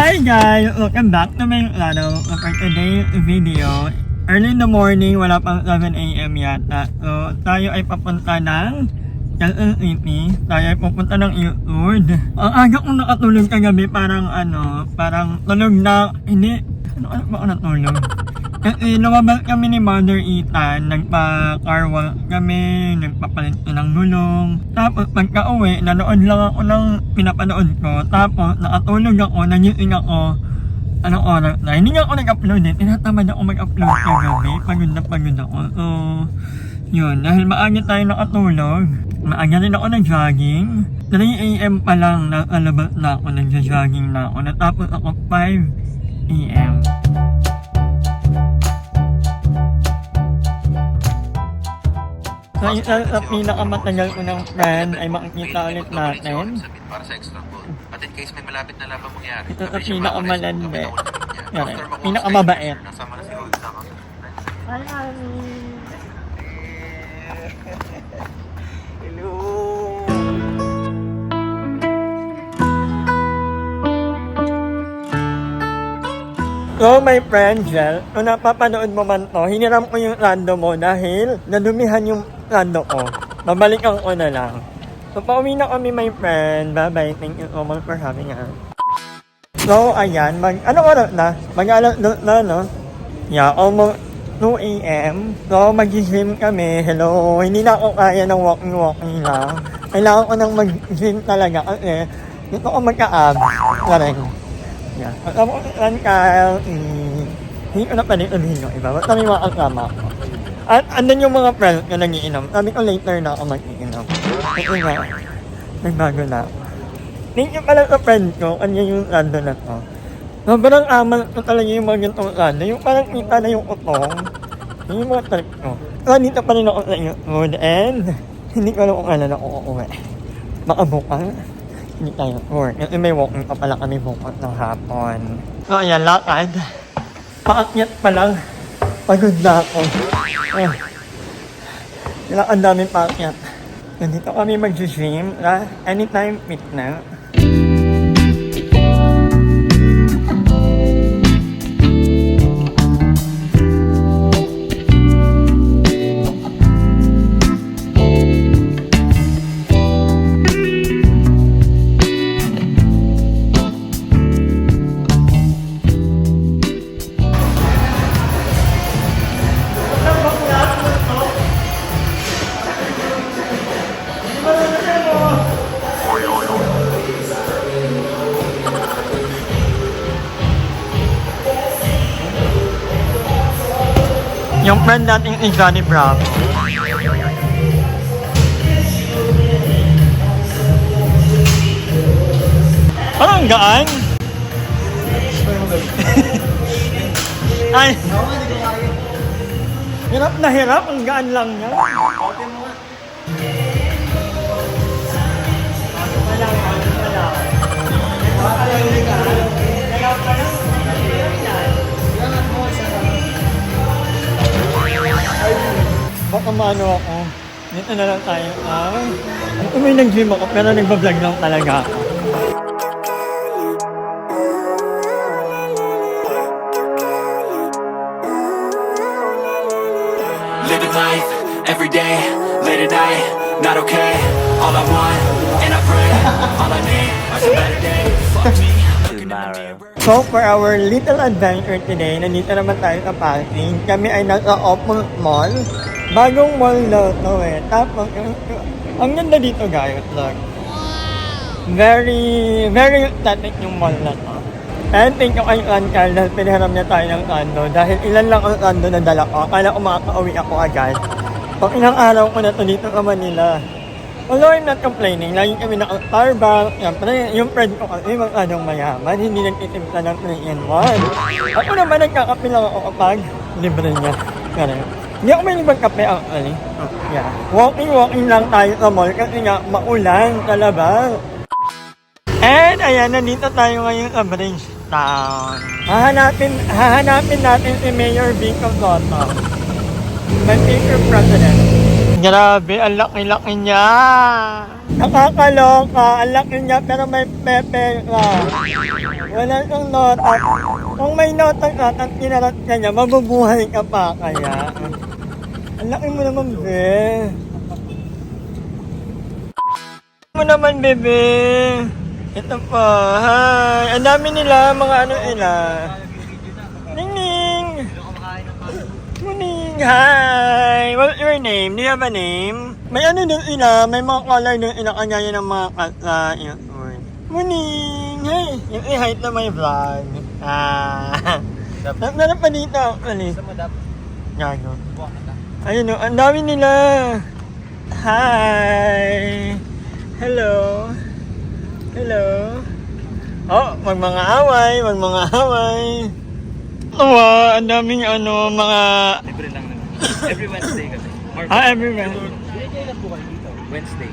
Hi guys! Welcome back to my for today's video. Early in the morning, wala pang 7 AM yata. So, tayo ay papunta ng Quezon City. Tayo ay pupunta ng Ilud. Ang aga kong nakatulog kagabi, parang tulog na, hindi, ano ba ako natulog? Kasi lumabas kami ni Mother Ethan, nagpa-car wash kami, nagpapalit ng gulong. Tapos pagka-uwi, nanood lang ako ng pinapanood ko. Tapos nakatulog ako, nagising ako. Anong oras na? Hindi nga ako nag-upload eh. Tinatamad ako mag-upload kagabi. Pagod ako. So, yun. Dahil maaga tayo nakatulog. Maaga rin ako nag-jogging. 3 AM pa lang nakalabas na ako, nag-jogging na ako. Natapos ako 5 AM. So, isa sa pinakamatagal ko ng friend ay makikita ulit natin. Para sa extra goal. At in case may malapit na laban mangyari. Ito sa pinakamalandi. Yan, pinakamabait. Nasama na si Gold sa ako. Hi, honey! Hello! So my friend Jel, kung napapanood mo man to, hiniram ko yung rando mo dahil nadumihan yung rando ko. Babalikan ko na lang. So pauwi na kami my friend. Bye bye. Thank you so much for having us. So ayan, ano oras na? Mag-alas na no? Yeah, almost 2 AM. So mag-gym kami. Hello. Hindi na ako kaya ng walking lang. Kailangan ko nang mag-gym talaga kasi dito ako magka-abs. Kareng. Yeah. At ako lang Kyle, hindi ko na pwede sabihin yung iba. Ba't kami mga kasama ko? At andun yung mga friends na nag-iinom. Sabi ko later na ako mag-iinom. Kasi nga, nagbago na ako. Thank you pala sa friend ko, kanya yung rando na to. Sobrang amal ko talaga yung mga gantong rando. Yung parang kita na yung utong. Yung mga trip ko. So, dito pa rin ako sa YouTube and hindi ko alam kung kailan ako uuwi. Baka bukas. Hindi tayo work. Kasi may walking pa pala kami bukas ng hapon. So ayan, lakad. Paakyat pa lang. Pagod na ako. Ang daming paakyat. Nandito kami mag-gym. Anytime fit na. Yung friend natin ni Johnny Bravo. Parang gaan. Ay. Hirap na hirap. Ang gaan lang niya. Baka maano ako. Dito na lang tayo. May nag-gym ako pero nagbablog lang talaga ako. Living life, every day, late at night, not okay. All I want, and I pray, all I need are some better days. Fuck me, looking in the mirror. So for our little adventure today, nandito naman tayo sa Pasig. Kami ay nasa Opal Mall. Bagong mall na ito eh. Tapos, ang ganda dito guys. Look. Very aesthetic yung mall na to. And thank you kay Aunt Carl dahil pinahiram niya tayo ng rando. Dahil ilan lang ang rando na dala ko. Akala ko makaka-uwi ako agad. Pag ilang araw ko na to dito sa Manila. Although I'm not complaining, lagi kami naka-Starbucks. Yung friend ko kasi mag-anong mayaman, hindi nagtitimpla ng 3-in-1. Ako naman nagkakape lang ako kapag libre niya. Kaya, hindi ako may libang kape actually. Yeah. Walking lang tayo sa mall kasi nga maulan sa labas. And ayan, nandito tayo ngayon sa Bridgetown. Hahanapin natin si Mayor Vico Soto. My future president. Grabe, ang laki-laki niya. Nakakaloka, ang laki niya pero may pepe ka. Wala kang notat. Kung may notat at kinarat ka niya, mabubuhay ka pa kaya. Ang laki mo naman, be. Mo naman, bebe. Ito pa. Hi. Ang dami nila, mga ano nila. Ning-ning. Morning. Hi. What's your name? Do you have a name? May ano din ila, may mga color din ila kanya ng mga kata. Morning. Hey. Yung i-height na may vlog. Meron pa dito actually. Gago. Ayun o, ang dami nila. Hi. Hello. Hello. Oh, mga away. Ang daming ano, mga... Libre lang naman. Every Wednesday kasi. Every Wednesday. Wednesday.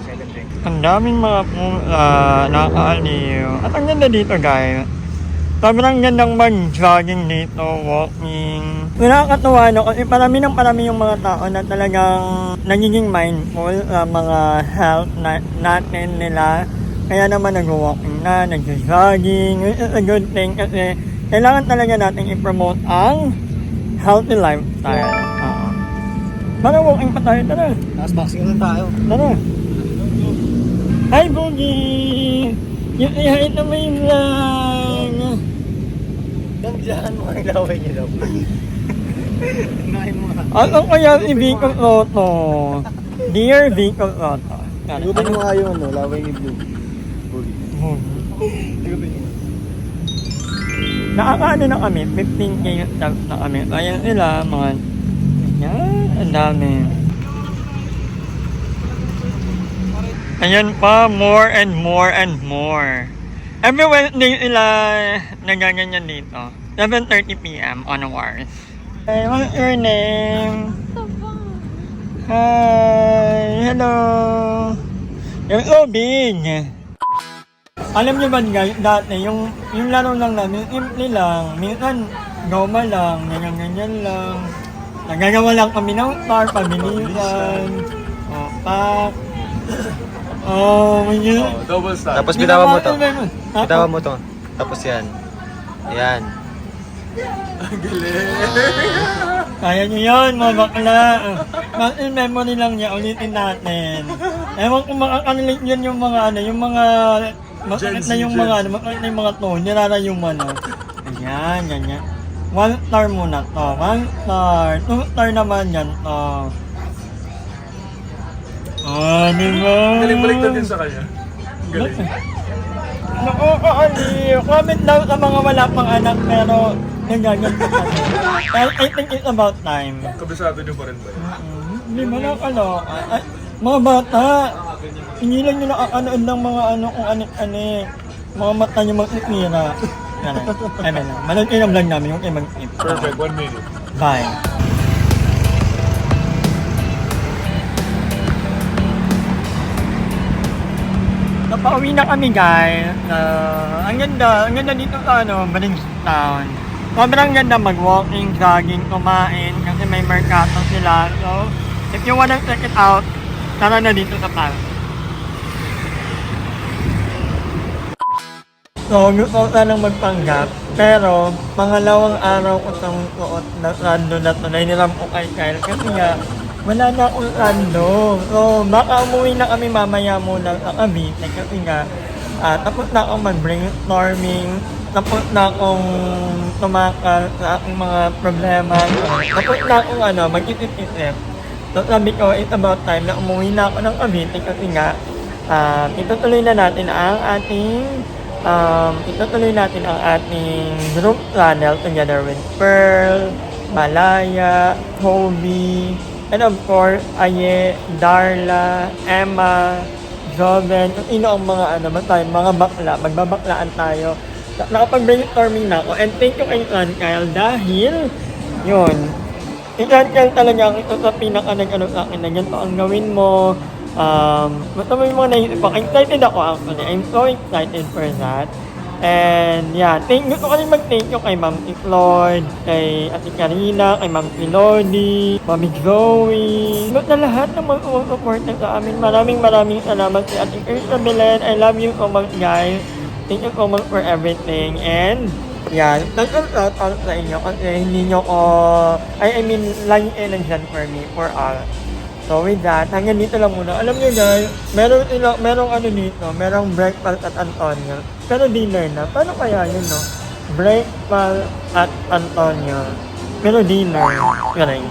7 Ang daming mga nakakaaliw. At ang ganda dito, guys. Sobrang gandang mag-jogging dito, walking. Nakakatuwa, no? Kasi parami yung mga tao na talagang nagiging mindful sa mga health natin nila. Kaya naman nag-walking na, nag-jogging. It's a good thing kasi kailangan talaga natin i-promote ang healthy lifestyle. Tara, walking pa tayo, tara. Tapos boxing lang tayo. Tara. Hi, Boogie! Yung i-height na may vlog! Gandaan mo ang laway niya daw. Ano kaya si Vico Soto? Dear Vico Soto. Lubin mo nga yung ano, laway ni Blue. Nakakaano na kami, 15K subs na kami. Kaya sila, mga... Yan, ang dami. Ayan pa, more and more and more. Every Wednesday sila nagaganyan dito. 7:30 PM onwards. Hey, what's your name? Hi! Hello! You're so big! Alam niyo ba guys, dati yung laro lang namin, simple lang. Minsan, goma lang, ganyan lang. Nagagawa lang kami ng star, pabilisan, pack. My God. Double star. Tapos bitawan mo to. Bitawan Bitawan mo to. Tapos yan. Ayan. Kaya nyo yun, mga bakla. Muscle memory lang niya, ulitin natin. Ewan kung makakanilig yun yung mga ano, yung mga... Makakit na yung mga ano, makakit na yung mga tone, nirarayuman o. Ganyan, ganyan. 1 star muna to, 1 star. 2 star naman yan to. Diba? Galing baliktad din sa kanya. Galing. Naku, kaaliw. Comment daw sa mga wala pang anak pero nagagan pa kami. I think it's about time. Kabisado niyo pa rin ba yun? Hindi mo nakaloka. Mga bata, hindi lang nyo nakakanood ng mga ano kung anik-anik. Mga mata nyo mag-itira. Yan lang. Manood kayo ng vlog namin yung kayo mag-tip. Perfect, 1 minute. Bye. Napauwi na kami guys. Ang ganda dito sa Bridgetown. Sobrang ganda mag-walking, jogging, kumain kasi may mercato sila. So, if you wanna check it out, tara na dito sa park. So, gusto ko sanang magpanggap, pero pangalawang araw ko itong suot na rando na to, nainiram ko kay Kyle kasi nga, wala na akong rando. So, baka umuwi na kami mamaya muna sa Cavite kasi nga, tapos na akong mag-brainstorming, tapos na akong tumakal sa aking mga problema, tapos na akong mag-isip-isip. So, sabi ko, it's about time na umuwi na ako ng Cavite kasi nga, itutuloy na natin ang ating group channel together with Pearl, Malaya, Toby, and of course, Aye, Darla, Emma, Joven, kung sino ang mga bakla, magbabaklaan tayo. Nakapag-brainstorming na ako, and thank you kay Kyle dahil, yun, Kyle talaga ang ito sa pinaka-nag-ano sa akin na ganito ang gawin mo. Basta may mga naisip ako. Excited ako actually. I'm so excited for that. And yeah, gusto ko rin mag-thank you kay Ma'am Floyd, kay Ate Karina, kay Ma'am Lodi, Mami Zoe, at na lahat ng mga support sa amin. Maraming salamat si Ate Kirsta Belen. I love you so much guys. Thank you so much for everything. And, yan. Nag-shout out sa inyo kasi hindi nyo ko, I mean, lagi kayo nandyan for me, for all. So with that, hanggang dito lang muna. Alam niyo guys, merong ano dito, merong breakfast at Antonio. Pero dinner na. Paano kaya yun, no? Breakfast at Antonio. Pero dinner. Galing.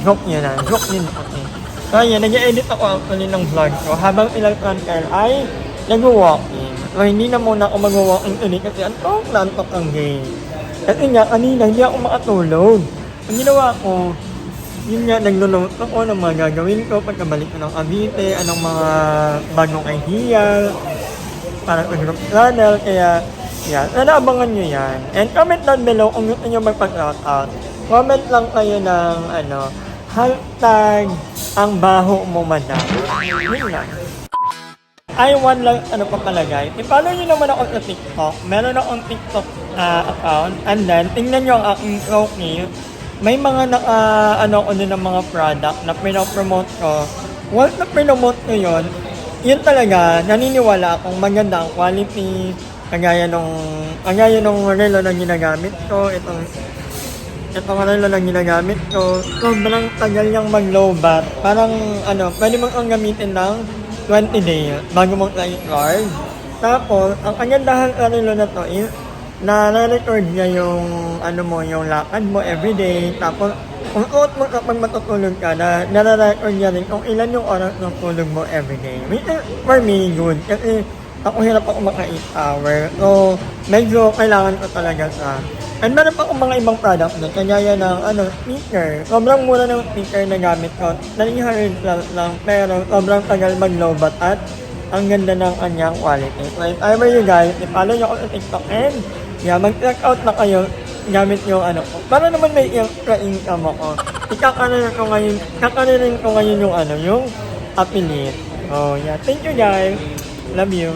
Joke nyo na. Joke nyo na kasi. So ayan, nag-edit ako actually ng vlog ko. Habang ilang until ay nag-walking. So hindi na muna ako mag-walking ulit kasi antok ang game. Kasi nga, kanina hindi ako makatulog. Ang ginawa ko, yun nga, naglo-note ako ng mga gagawin ko pagkabalik ko ng Cavite, anong mga bagong idea para sa group channel, kaya yan, naabangan nyo yan. And comment down below kung gusto nyo magpag-shoutout. Comment lang kayo ng hashtag ang baho mo madam. Yun lang. I want lang papalagay. I-follow nyo naman ako sa TikTok. Meron akong TikTok account. And then, tingnan nyo ang aking profile. May mga ano ng mga product na pinopromote ko. Once na pinomote ko yun talaga, naniniwala akong maganda ang quality, kagaya nung relo na ginagamit ko, itong relo na ginagamit ko, sobrang tagal niyang mag-lowbat. Parang, pwede mong ang gamitin ng 20 days bago mong i-card. Tapos, ang kagandahan sa relo na to is, na-record niya yung yung lakad mo everyday. Tapos, kung suot mo kapag matutulog ka, nare-record niya rin kung ilan yung oras ng tulog mo everyday. Which is, for me, good. Kasi ako hirap ako maka-8 hours. So, medyo kailangan ko talaga sa. And meron pa akong mga ibang product na kagaya ng speaker. Sobrang mura ng speaker na gamit ko. 900 lang, pero sobrang tagal mag-lowbat at ang ganda ng kanyang quality. So, if ever you guys, i-follow nyo ako sa TikTok and mag-check out na kayo gamit yung ko. Para naman may extra income ako. Kakaririn ko ngayon yung yung affiliate. Oh, yeah. Thank you guys. Love you.